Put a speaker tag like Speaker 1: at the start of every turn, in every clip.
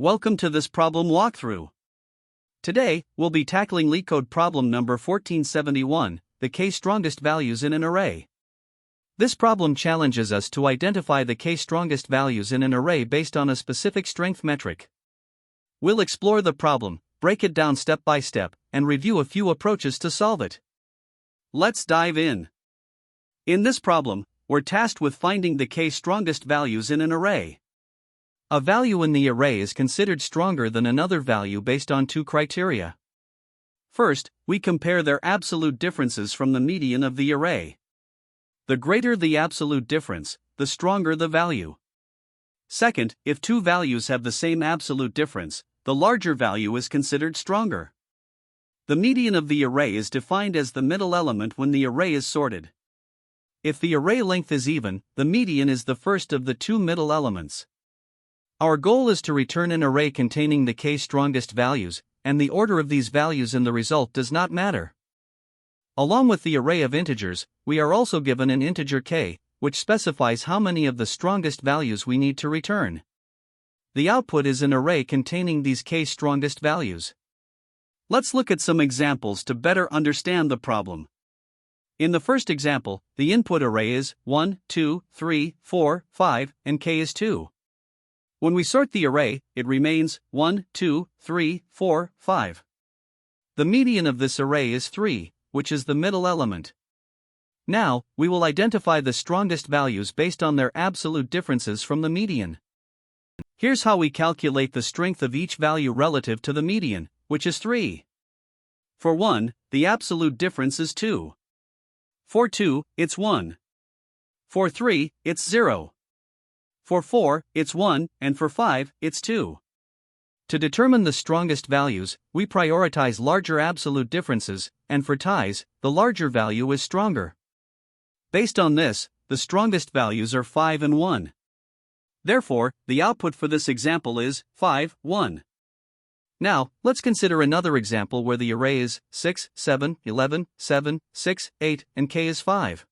Speaker 1: Welcome to this problem walkthrough. Today, we'll be tackling LeetCode problem number 1471, the k-strongest values in an array. This problem challenges us to identify the k-strongest values in an array based on a specific strength metric. We'll explore the problem, break it down step by step, and review a few approaches to solve it. Let's dive in. In this problem, we're tasked with finding the k-strongest values in an array. A value in the array is considered stronger than another value based on two criteria. First, we compare their absolute differences from the median of the array. The greater the absolute difference, the stronger the value. Second, if two values have the same absolute difference, the larger value is considered stronger. The median of the array is defined as the middle element when the array is sorted. If the array length is even, the median is the first of the two middle elements. Our goal is to return an array containing the k-strongest values, and the order of these values in the result does not matter. Along with the array of integers, we are also given an integer k, which specifies how many of the strongest values we need to return. The output is an array containing these k-strongest values. Let's look at some examples to better understand the problem. In the first example, the input array is 1, 2, 3, 4, 5, and k is 2. When we sort the array, it remains 1, 2, 3, 4, 5. The median of this array is 3, which is the middle element. Now, we will identify the strongest values based on their absolute differences from the median. Here's how we calculate the strength of each value relative to the median, which is 3. For 1, the absolute difference is 2. For 2, it's 1. For 3, it's 0. For 4, it's 1, and for 5, it's 2. To determine the strongest values, we prioritize larger absolute differences, and for ties, the larger value is stronger. Based on this, the strongest values are 5 and 1. Therefore, the output for this example is 5, 1. Now, let's consider another example where the array is 6, 7, 11, 7, 6, 8, and k is 5.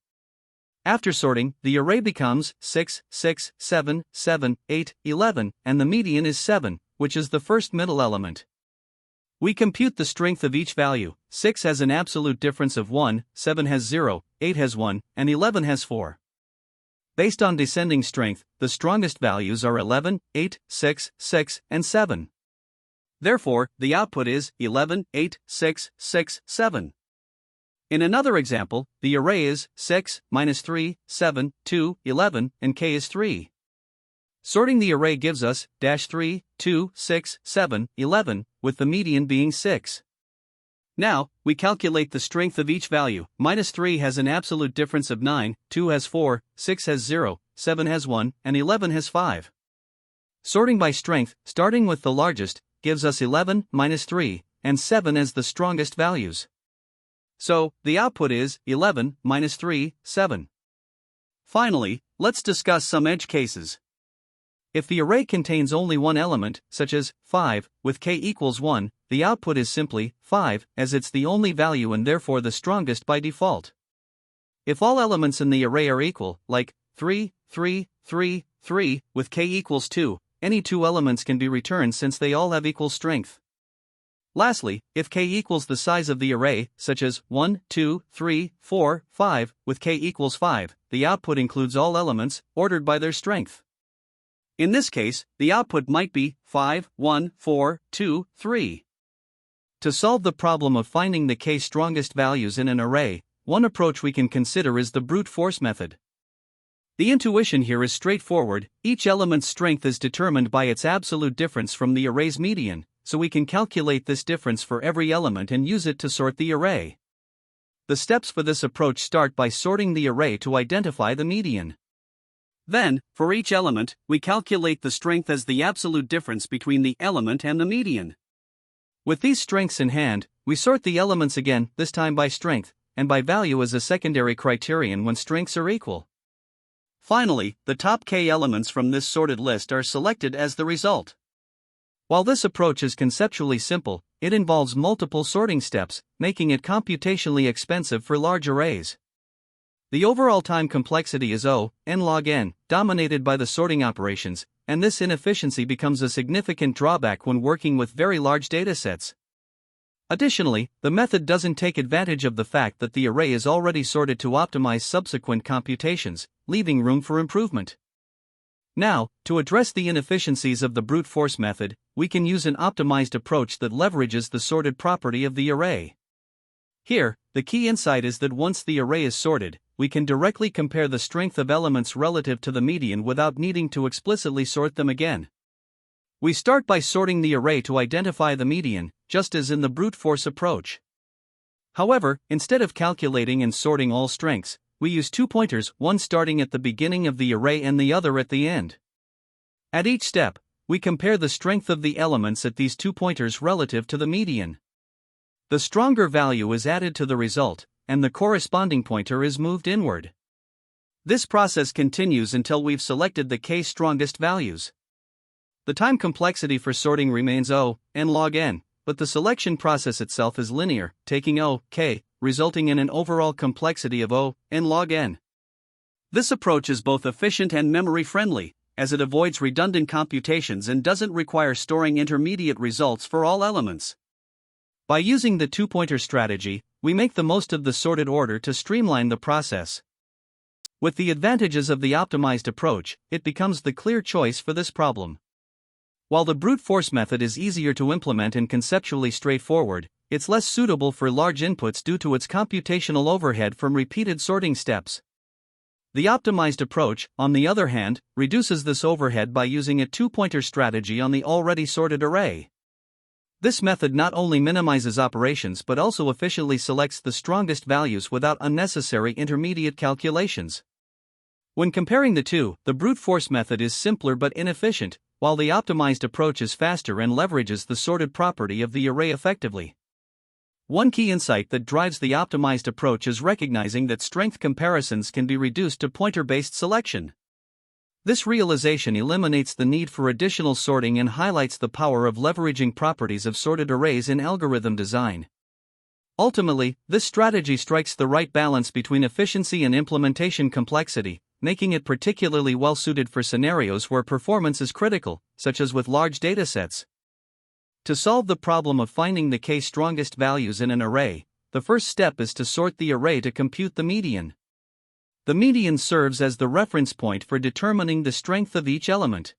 Speaker 1: After sorting, the array becomes 6, 6, 7, 7, 8, 11, and the median is 7, which is the first middle element. We compute the strength of each value. 6 has an absolute difference of 1, 7 has 0, 8 has 1, and 11 has 4. Based on descending strength, the strongest values are 11, 8, 6, 6, and 7. Therefore, the output is 11, 8, 6, 6, 7. In another example, the array is 6, minus 3, 7, 2, 11, and k is 3. Sorting the array gives us 3, 2, 6, 7, 11, with the median being 6. Now, we calculate the strength of each value. Minus 3 has an absolute difference of 9, 2 has 4, 6 has 0, 7 has 1, and 11 has 5. Sorting by strength, starting with the largest, gives us 11, minus 3, and 7 as the strongest values. So, the output is 11, minus 3, 7. Finally, let's discuss some edge cases. If the array contains only one element, such as 5, with k equals 1, the output is simply 5, as it's the only value and therefore the strongest by default. If all elements in the array are equal, like 3, 3, 3, 3, with k equals 2, any two elements can be returned since they all have equal strength. Lastly, if k equals the size of the array, such as 1, 2, 3, 4, 5, with k equals 5, the output includes all elements, ordered by their strength. In this case, the output might be 5, 1, 4, 2, 3. To solve the problem of finding the k-strongest values in an array, one approach we can consider is the brute force method. The intuition here is straightforward. Each element's strength is determined by its absolute difference from the array's median, so we can calculate this difference for every element and use it to sort the array. The steps for this approach start by sorting the array to identify the median. Then, for each element, we calculate the strength as the absolute difference between the element and the median. With these strengths in hand, we sort the elements again, this time by strength, and by value as a secondary criterion when strengths are equal. Finally, the top k elements from this sorted list are selected as the result. While this approach is conceptually simple, it involves multiple sorting steps, making it computationally expensive for large arrays. The overall time complexity is O, n log n, dominated by the sorting operations, and this inefficiency becomes a significant drawback when working with very large datasets. Additionally, the method doesn't take advantage of the fact that the array is already sorted to optimize subsequent computations, leaving room for improvement. Now, to address the inefficiencies of the brute force method, we can use an optimized approach that leverages the sorted property of the array. Here, the key insight is that once the array is sorted, we can directly compare the strength of elements relative to the median without needing to explicitly sort them again. We start by sorting the array to identify the median, just as in the brute force approach. However, instead of calculating and sorting all strengths, we use two pointers, one starting at the beginning of the array and the other at the end. At each step, we compare the strength of the elements at these two pointers relative to the median. The stronger value is added to the result, and the corresponding pointer is moved inward. This process continues until we've selected the k strongest values. The time complexity for sorting remains O, n log n, but the selection process itself is linear, taking O, k, resulting in an overall complexity of O, n log n. This approach is both efficient and memory-friendly, as it avoids redundant computations and doesn't require storing intermediate results for all elements. By using the two-pointer strategy, we make the most of the sorted order to streamline the process. With the advantages of the optimized approach, it becomes the clear choice for this problem. While the brute force method is easier to implement and conceptually straightforward, it's less suitable for large inputs due to its computational overhead from repeated sorting steps. The optimized approach, on the other hand, reduces this overhead by using a two-pointer strategy on the already sorted array. This method not only minimizes operations but also efficiently selects the strongest values without unnecessary intermediate calculations. When comparing the two, the brute force method is simpler but inefficient, while the optimized approach is faster and leverages the sorted property of the array effectively. One key insight that drives the optimized approach is recognizing that strength comparisons can be reduced to pointer-based selection. This realization eliminates the need for additional sorting and highlights the power of leveraging properties of sorted arrays in algorithm design. Ultimately, this strategy strikes the right balance between efficiency and implementation complexity, making it particularly well-suited for scenarios where performance is critical, such as with large datasets. To solve the problem of finding the k strongest values in an array, the first step is to sort the array to compute the median. The median serves as the reference point for determining the strength of each element.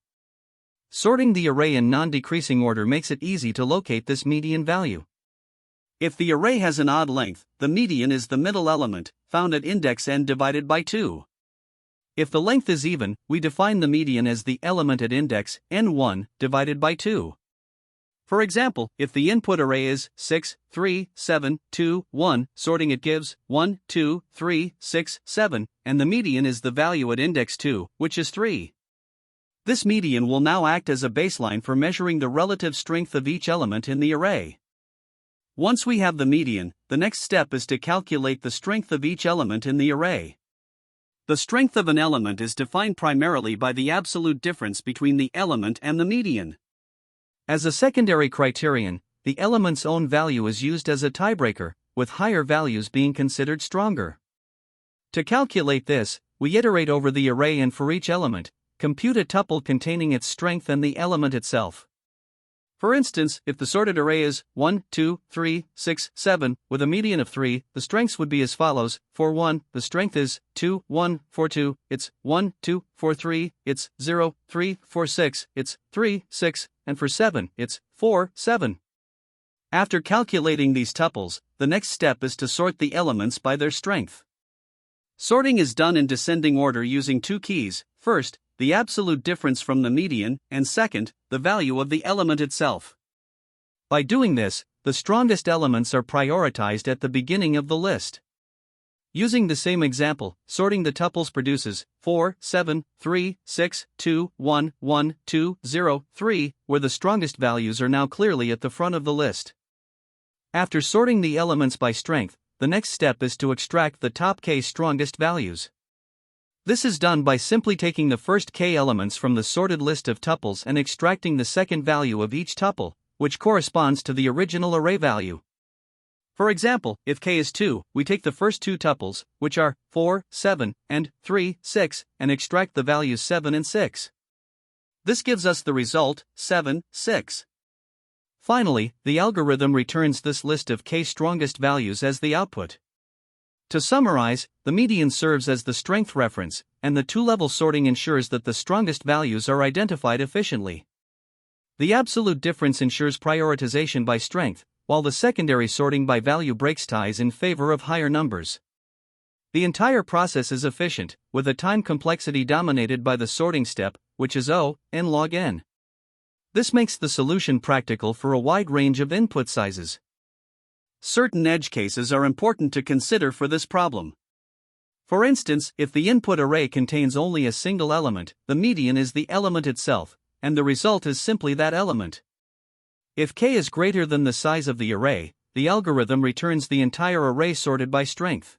Speaker 1: Sorting the array in non-decreasing order makes it easy to locate this median value. If the array has an odd length, the median is the middle element, found at index n divided by 2. If the length is even, we define the median as the element at index n1 divided by 2. For example, if the input array is 6, 3, 7, 2, 1, sorting it gives 1, 2, 3, 6, 7, and the median is the value at index 2, which is 3. This median will now act as a baseline for measuring the relative strength of each element in the array. Once we have the median, the next step is to calculate the strength of each element in the array. The strength of an element is defined primarily by the absolute difference between the element and the median. As a secondary criterion, the element's own value is used as a tiebreaker, with higher values being considered stronger. To calculate this, we iterate over the array and for each element, compute a tuple containing its strength and the element itself. For instance, if the sorted array is 1, 2, 3, 6, 7, with a median of 3, the strengths would be as follows: for 1, the strength is 2, 1, for 2, it's 1, 2, for 3, it's 0, 3, for 6, it's 3, 6, and for 7, it's 4, 7. After calculating these tuples, the next step is to sort the elements by their strength. Sorting is done in descending order using two keys: first, the absolute difference from the median, and second, the value of the element itself. By doing this, the strongest elements are prioritized at the beginning of the list. Using the same example, sorting the tuples produces 4, 7, 3, 6, 2, 1, 1, 2, 0, 3, where the strongest values are now clearly at the front of the list. After sorting the elements by strength, the next step is to extract the top k strongest values. This is done by simply taking the first k elements from the sorted list of tuples and extracting the second value of each tuple, which corresponds to the original array value. For example, if k is 2, we take the first two tuples, which are 4, 7, and 3, 6, and extract the values 7 and 6. This gives us the result, 7, 6. Finally, the algorithm returns this list of k strongest values as the output. To summarize, the median serves as the strength reference, and the two-level sorting ensures that the strongest values are identified efficiently. The absolute difference ensures prioritization by strength, while the secondary sorting by value breaks ties in favor of higher numbers. The entire process is efficient, with a time complexity dominated by the sorting step, which is O, n log n. This makes the solution practical for a wide range of input sizes. Certain edge cases are important to consider for this problem. For instance, if the input array contains only a single element, the median is the element itself, and the result is simply that element. If k is greater than the size of the array, the algorithm returns the entire array sorted by strength.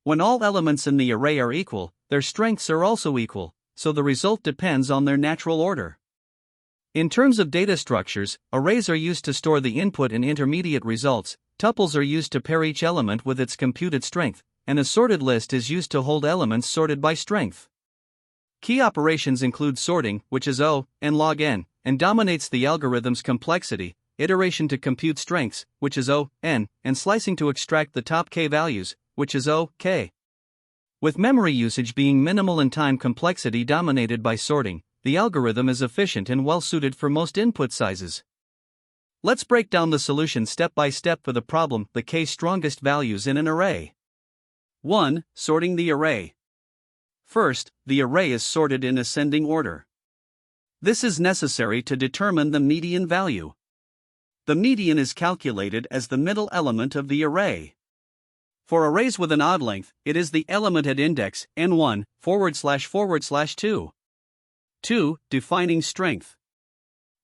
Speaker 1: When all elements in the array are equal, their strengths are also equal, so the result depends on their natural order. In terms of data structures, arrays are used to store the input and intermediate results, tuples are used to pair each element with its computed strength, and a sorted list is used to hold elements sorted by strength. Key operations include sorting, which is O, n log n, and dominates the algorithm's complexity, iteration to compute strengths, which is O, n, and slicing to extract the top k values, which is O, k. With memory usage being minimal and time complexity dominated by sorting, the algorithm is efficient and well-suited for most input sizes. Let's break down the solution step by step for the problem, the k strongest values in an array. 1. Sorting the array. First, the array is sorted in ascending order. This is necessary to determine the median value. The median is calculated as the middle element of the array. For arrays with an odd length, it is the element at index n1//2. 2. Defining strength.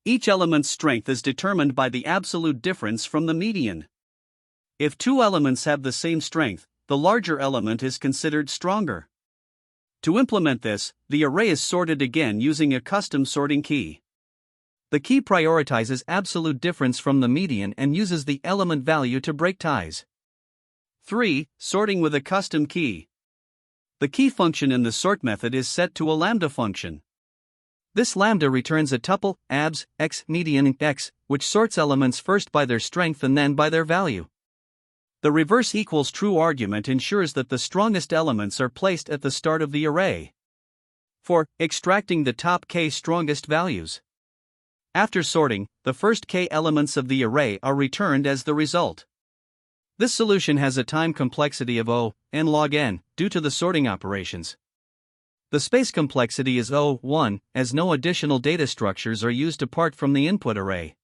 Speaker 1: Each element's strength is determined by the absolute difference from the median. If two elements have the same strength, the larger element is considered stronger. To implement this, the array is sorted again using a custom sorting key. The key prioritizes absolute difference from the median and uses the element value to break ties. 3. Sorting with a custom key. The key function in the sort method is set to a lambda function. This lambda returns a tuple, abs, x median x, which sorts elements first by their strength and then by their value. The reverse equals true argument ensures that the strongest elements are placed at the start of the array. 4. Extracting the top k strongest values. After sorting, the first k elements of the array are returned as the result. This solution has a time complexity of O, n log n, due to the sorting operations. The space complexity is O1, as no additional data structures are used apart from the input array.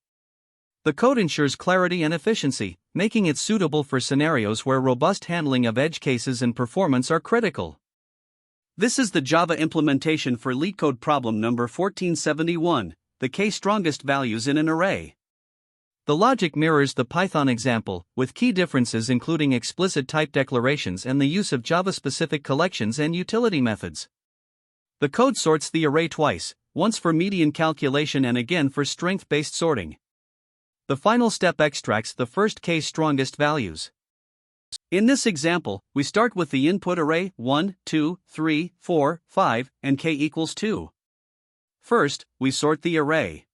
Speaker 1: The code ensures clarity and efficiency, making it suitable for scenarios where robust handling of edge cases and performance are critical. This is the Java implementation for LeetCode problem number 1471, the k strongest values in an array. The logic mirrors the Python example, with key differences including explicit type declarations and the use of Java-specific collections and utility methods. The code sorts the array twice, once for median calculation and again for strength-based sorting. The final step extracts the first k strongest values. In this example, we start with the input array 1, 2, 3, 4, 5, and k equals 2. First, we sort the array.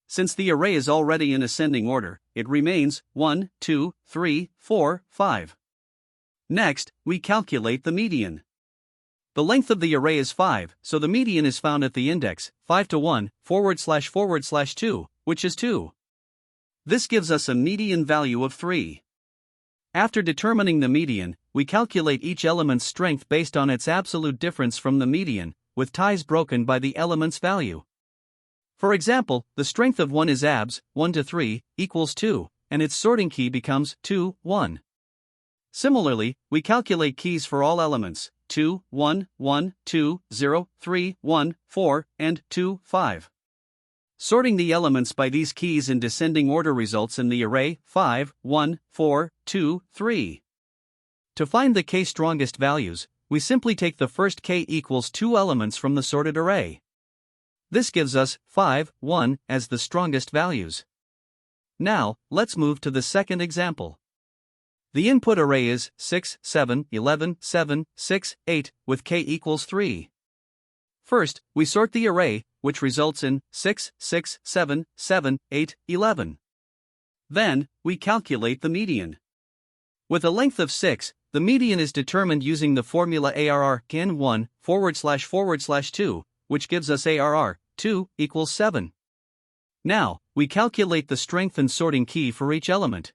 Speaker 1: Since the array is already in ascending order, it remains 1, 2, 3, 4, 5. Next, we calculate the median. The length of the array is 5, so the median is found at the index 5 to 1//2, which is 2. This gives us a median value of 3. After determining the median, we calculate each element's strength based on its absolute difference from the median, with ties broken by the element's value. For example, the strength of 1 is abs, 1 to 3, equals 2, and its sorting key becomes 2, 1. Similarly, we calculate keys for all elements 2, 1, 1, 2, 0, 3, 1, 4, and 2, 5. Sorting the elements by these keys in descending order results in the array 5, 1, 4, 2, 3. To find the k strongest values, we simply take the first k equals 2 elements from the sorted array. This gives us 5, 1 as the strongest values. Now, let's move to the second example. The input array is 6, 7, 11, 7, 6, 8, with k equals 3. First, we sort the array, which results in 6, 6, 7, 7, 8, 11. Then, we calculate the median. With a length of 6, the median is determined using the formula ARR n1//2, which gives us ARR 2 equals 7. Now, we calculate the strength and sorting key for each element.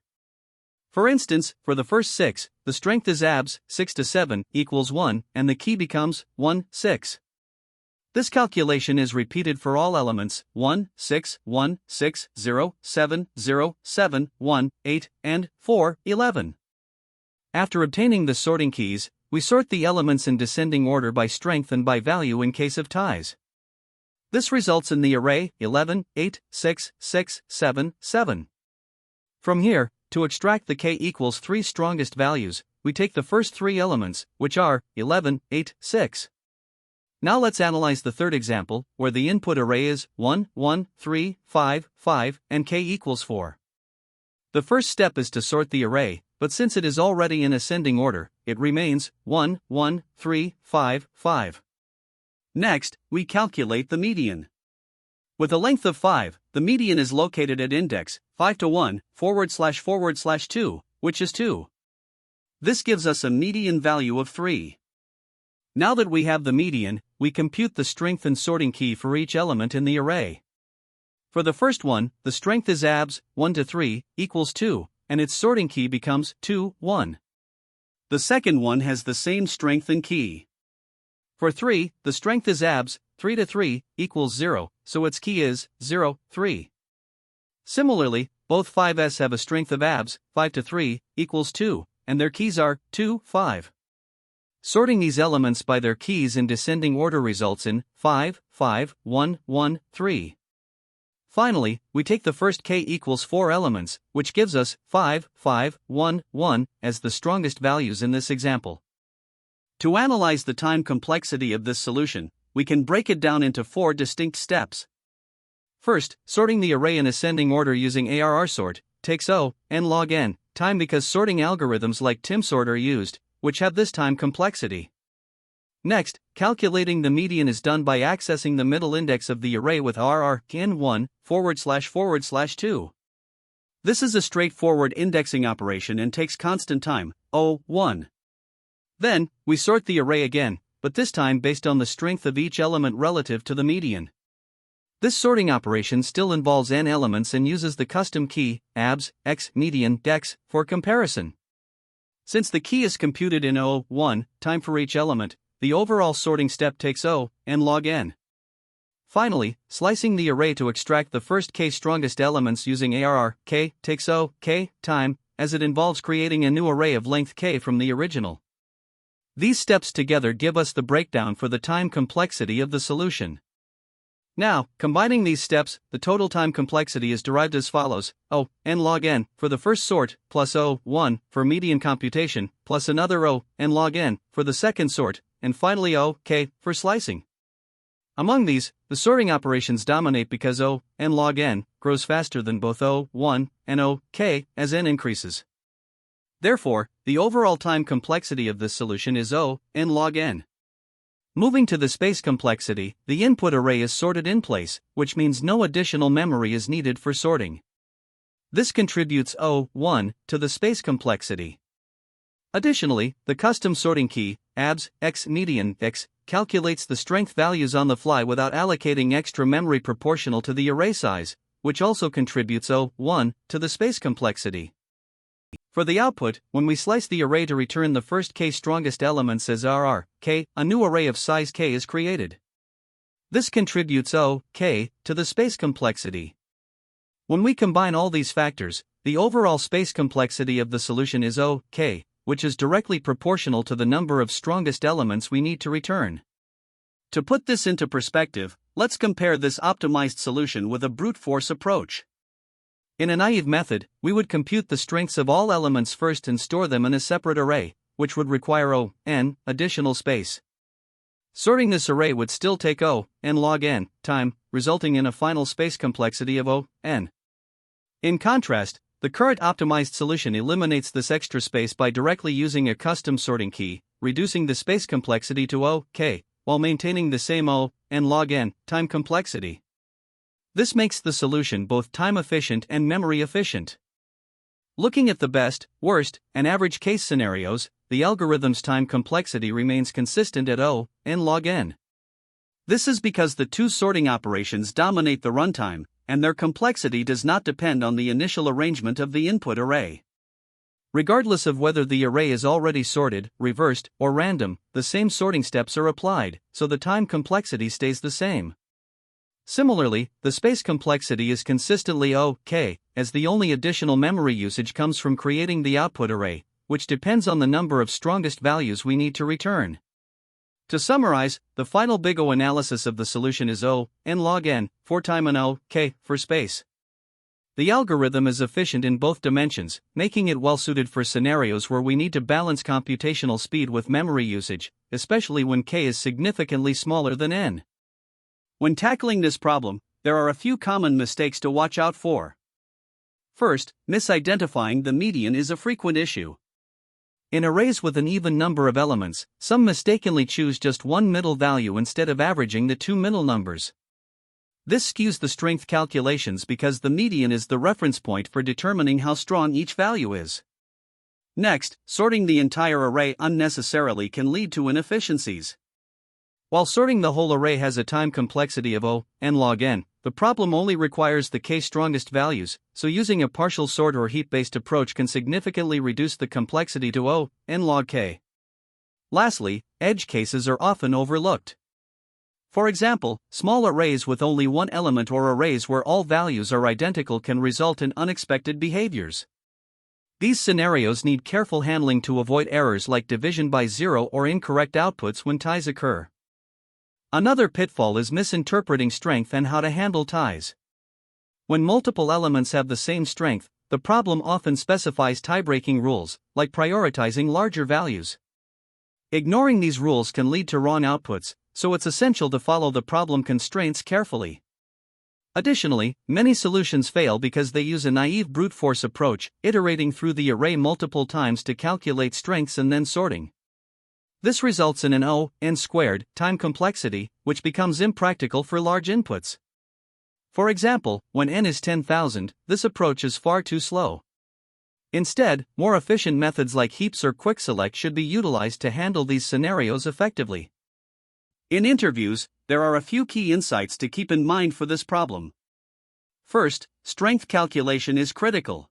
Speaker 1: For instance, for the first 6, the strength is abs 6 to 7 equals 1, and the key becomes 1, 6. This calculation is repeated for all elements 1, 6, 1, 6, 0, 7, 0, 7, 1, 8, and 4, 11. After obtaining the sorting keys, we sort the elements in descending order by strength and by value in case of ties. This results in the array 11, 8, 6, 6, 7, 7. From here, to extract the k equals 3 strongest values, we take the first 3 elements, which are 11, 8, 6. Now let's analyze the third example, where the input array is 1, 1, 3, 5, 5, and k equals 4. The first step is to sort the array, but since it is already in ascending order, it remains 1, 1, 3, 5, 5. Next, we calculate the median. With a length of 5, the median is located at index 5 to 1//2, which is 2. This gives us a median value of 3. Now that we have the median, we compute the strength and sorting key for each element in the array. For the first one, the strength is abs 1 to 3 equals 2, and its sorting key becomes 2, 1. The second one has the same strength and key. For 3, the strength is abs 3 to 3 equals 0, so its key is 0, 3. Similarly, both 5s have a strength of abs 5 to 3 equals 2, and their keys are 2, 5. Sorting these elements by their keys in descending order results in 5, 5, 1, 1, 3. Finally, we take the first k equals 4 elements, which gives us 5, 5, 1, 1 as the strongest values in this example. To analyze the time complexity of this solution, we can break it down into 4 distinct steps. First, sorting the array in ascending order using ARR sort takes n log n time because sorting algorithms like timsort are used, which have this time complexity. Next, calculating the median is done by accessing the middle index of the array with RR n1//2. This is a straightforward indexing operation and takes constant time, 1. Then, we sort the array again, but this time based on the strength of each element relative to the median. This sorting operation still involves n elements and uses the custom key, abs, x median dex, for comparison. Since the key is computed in 1 time for each element, the overall sorting step takes n log n. Finally, slicing the array to extract the first k strongest elements using ARR k takes k time, as it involves creating a new array of length k from the original. These steps together give us the breakdown for the time complexity of the solution. Now, combining these steps, the total time complexity is derived as follows: n log n for the first sort, plus 1 for median computation, plus another n log n for the second sort, and finally k for slicing. Among these, the sorting operations dominate because n log n grows faster than both 1 and k as n increases. Therefore, the overall time complexity of this solution is n log n. Moving to the space complexity, the input array is sorted in place, which means no additional memory is needed for sorting. This contributes 1 to the space complexity. Additionally, the custom sorting key, abs, x median x, calculates the strength values on the fly without allocating extra memory proportional to the array size, which also contributes 1 to the space complexity. For the output, when we slice the array to return the first k strongest elements as k, a new array of size k is created. This contributes k to the space complexity. When we combine all these factors, the overall space complexity of the solution is k, which is directly proportional to the number of strongest elements we need to return. To put this into perspective, let's compare this optimized solution with a brute force approach. In a naive method, we would compute the strengths of all elements first and store them in a separate array, which would require n additional space. Sorting this array would still take n log n time, resulting in a final space complexity of n. In contrast, the current optimized solution eliminates this extra space by directly using a custom sorting key, reducing the space complexity to k, while maintaining the same O and log n time complexity. This makes the solution both time efficient and memory efficient. Looking at the best, worst, and average case scenarios, the algorithm's time complexity remains consistent at O and log n. This is because the two sorting operations dominate the runtime, and their complexity does not depend on the initial arrangement of the input array. Regardless of whether the array is already sorted, reversed, or random, the same sorting steps are applied, so the time complexity stays the same. Similarly, the space complexity is consistently O(k), as the only additional memory usage comes from creating the output array, which depends on the number of strongest values we need to return. To summarize, the final big O analysis of the solution is O n log n for time and O(k) for space. The algorithm is efficient in both dimensions, making it well suited for scenarios where we need to balance computational speed with memory usage, especially when k is significantly smaller than n. When tackling this problem, there are a few common mistakes to watch out for. First, misidentifying the median is a frequent issue. In arrays with an even number of elements, some mistakenly choose just one middle value instead of averaging the two middle numbers. This skews the strength calculations because the median is the reference point for determining how strong each value is. Next, sorting the entire array unnecessarily can lead to inefficiencies. While sorting the whole array has a time complexity of O n log n, the problem only requires the k strongest values, so using a partial sort or heap-based approach can significantly reduce the complexity to O n log k. Lastly, edge cases are often overlooked. For example, small arrays with only one element or arrays where all values are identical can result in unexpected behaviors. These scenarios need careful handling to avoid errors like division by zero or incorrect outputs when ties occur. Another pitfall is misinterpreting strength and how to handle ties. When multiple elements have the same strength, the problem often specifies tie-breaking rules, like prioritizing larger values. Ignoring these rules can lead to wrong outputs, so it's essential to follow the problem constraints carefully. Additionally, many solutions fail because they use a naive brute force approach, iterating through the array multiple times to calculate strengths and then sorting. This results in an O n squared time complexity, which becomes impractical for large inputs. For example, when n is 10,000, this approach is far too slow. Instead, more efficient methods like heaps or quick select should be utilized to handle these scenarios effectively. In interviews, there are a few key insights to keep in mind for this problem. First, strength calculation is critical.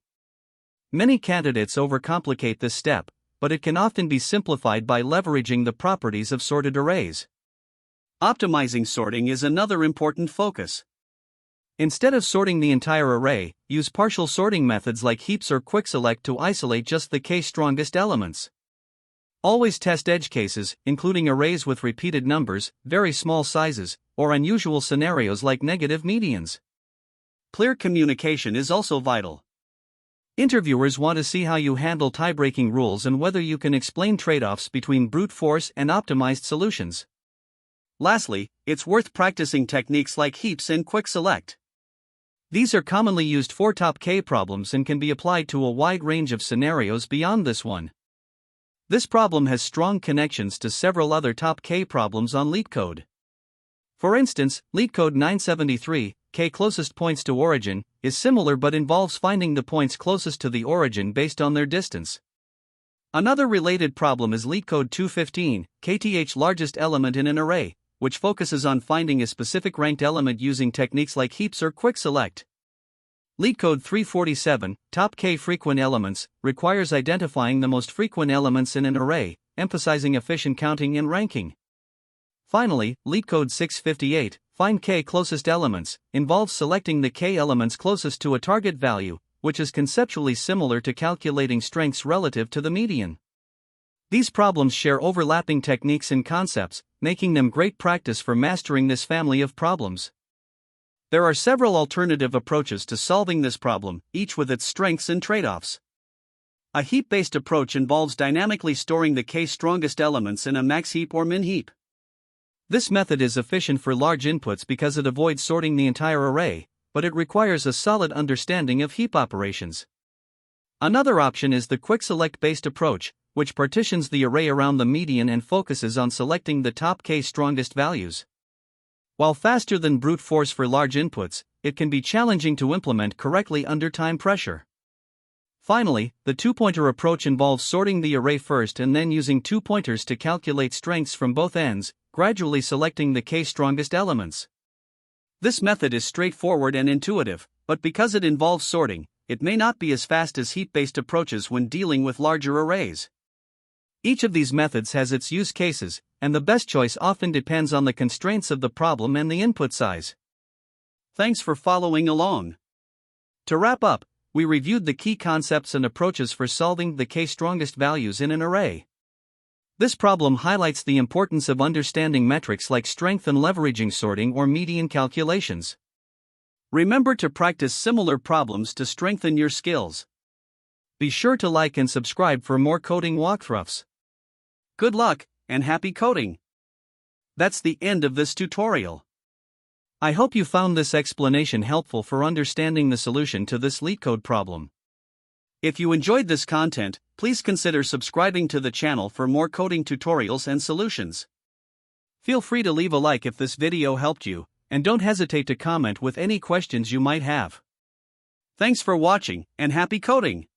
Speaker 1: Many candidates overcomplicate this step, but it can often be simplified by leveraging the properties of sorted arrays. Optimizing sorting is another important focus. Instead of sorting the entire array, use partial sorting methods like heaps or quick select to isolate just the k strongest elements. Always test edge cases, including arrays with repeated numbers, very small sizes, or unusual scenarios like negative medians. Clear communication is also vital. Interviewers want to see how you handle tie-breaking rules and whether you can explain trade-offs between brute force and optimized solutions. Lastly, it's worth practicing techniques like heaps and quick select. These are commonly used for top K problems and can be applied to a wide range of scenarios beyond this one. This problem has strong connections to several other top K problems on LeetCode. For instance, LeetCode 973, k closest points to origin, is similar but involves finding the points closest to the origin based on their distance. Another related problem is LeetCode 215, kth largest element in an array, which focuses on finding a specific ranked element using techniques like heaps or quick select. LeetCode 347, top k frequent elements, requires identifying the most frequent elements in an array, emphasizing efficient counting and ranking. Finally, LeetCode 658, find k closest elements, involves selecting the k elements closest to a target value, which is conceptually similar to calculating strengths relative to the median. These problems share overlapping techniques and concepts, making them great practice for mastering this family of problems. There are several alternative approaches to solving this problem, each with its strengths and trade-offs. A heap-based approach involves dynamically storing the k strongest elements in a max heap or min heap. This method is efficient for large inputs because it avoids sorting the entire array, but it requires a solid understanding of heap operations. Another option is the quick select-based approach, which partitions the array around the median and focuses on selecting the top k strongest values. While faster than brute force for large inputs, it can be challenging to implement correctly under time pressure. Finally, the two-pointer approach involves sorting the array first and then using two pointers to calculate strengths from both ends, gradually selecting the k strongest elements. This method is straightforward and intuitive, but because it involves sorting, it may not be as fast as heap-based approaches when dealing with larger arrays. Each of these methods has its use cases, and the best choice often depends on the constraints of the problem and the input size. Thanks for following along. To wrap up, we reviewed the key concepts and approaches for solving the k strongest values in an array. This problem highlights the importance of understanding metrics like strength and leveraging sorting or median calculations. Remember to practice similar problems to strengthen your skills. Be sure to like and subscribe for more coding walkthroughs. Good luck, and happy coding! That's the end of this tutorial. I hope you found this explanation helpful for understanding the solution to this LeetCode problem. If you enjoyed this content, please consider subscribing to the channel for more coding tutorials and solutions. Feel free to leave a like if this video helped you, and don't hesitate to comment with any questions you might have. Thanks for watching, and happy coding!